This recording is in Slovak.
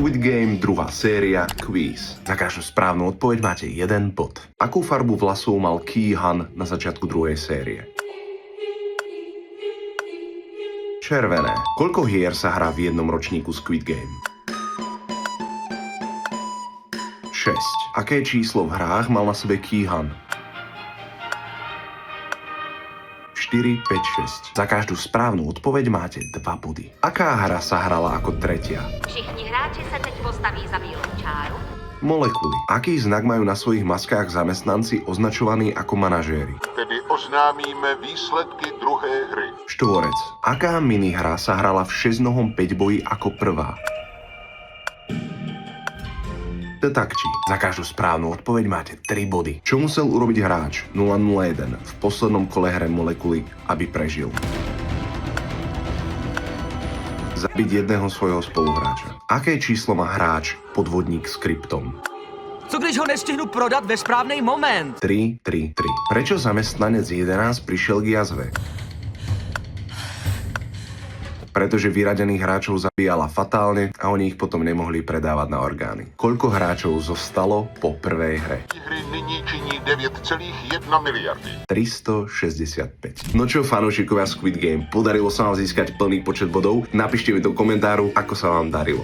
Squid Game, druhá séria, quiz. Za každú správnu odpoveď máte 1 bod. Akú farbu vlasov mal Ki-Han na začiatku druhej série? Červené. Koľko hier sa hrá v jednom ročníku Squid Game? 6. Aké číslo v hrách mal na sebe Ki-Han? 4, 5, 6. Za každú správnu odpoveď máte 2 body. Aká hra sa hrala ako tretia? Všichni hráči se teď postaví za bílou čáru. Molekuly. Aký znak majú na svojich maskách zamestnanci označovaní ako manažéri? Tedy oznámíme výsledky druhé hry. Štvorec. Aká minihra sa hrala v 6-nohom 5-boji ako prvá? Detakči. Za každú správnu odpoveď máte 3 body. Čo musel urobiť hráč 001 v poslednom kole hre Molekuly, aby prežil? Zabiť jedného svojho spoluhráča. Aké číslo má hráč podvodník s kryptom? Co když ho nestihnu prodat ve správnej moment? 3, 3, 3. Prečo zamestnanec 11 prišiel k jazve? Pretože vyradených hráčov zabíjala fatálne a oni ich potom nemohli predávať na orgány. Koľko hráčov zostalo po prvej hre? Hry nyní činí 9,1 miliardy. 365. No čo, fanúšikovia Squid Game, podarilo sa vám získať plný počet bodov? Napíšte mi do komentáru, ako sa vám darilo.